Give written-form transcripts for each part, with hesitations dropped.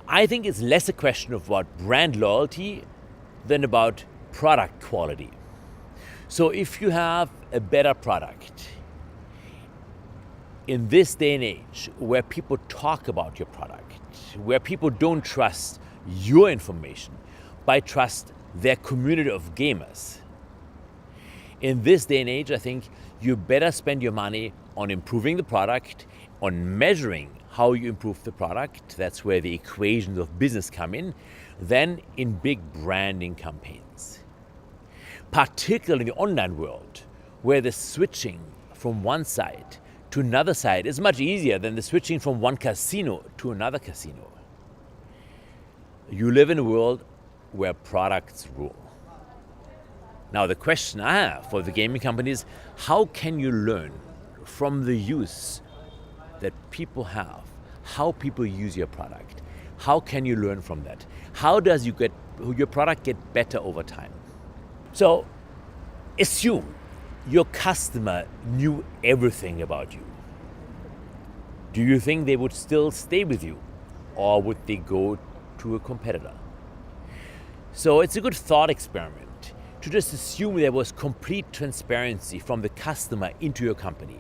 I think it's less a question of about brand loyalty than about product quality. So if you have a better product in this day and age where people talk about your product, where people don't trust your information but trust their community of gamers, in this day and age, I think you better spend your money on improving the product, on measuring how you improve the product. That's where the equations of business come in, than in big branding campaigns. Particularly in the online world, where the switching from one side to another side is much easier than the switching from one casino to another casino. You live in a world where products rule. Now, the question I have for the gaming companies, how can you learn from the use that people have, how people use your product? How can you learn from that? How does your product get better over time? So, assume your customer knew everything about you. Do you think they would still stay with you, or would they go to a competitor? So it's a good thought experiment to just assume there was complete transparency from the customer into your company.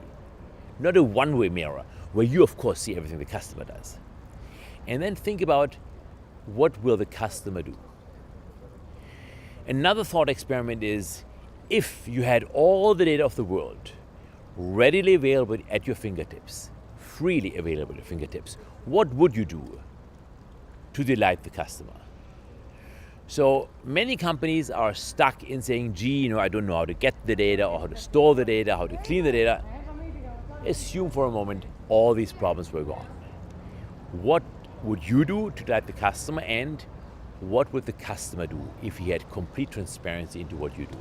Not a one-way mirror, where you of course see everything the customer does. And then think about, what will the customer do? Another thought experiment is, if you had all the data of the world readily available at your fingertips, freely available at your fingertips, what would you do to delight the customer? So many companies are stuck in saying, gee, I don't know how to get the data, or how to store the data, how to clean the data. Assume for a moment all these problems were gone. What would you do to delight the customer, and what would the customer do if he had complete transparency into what you do?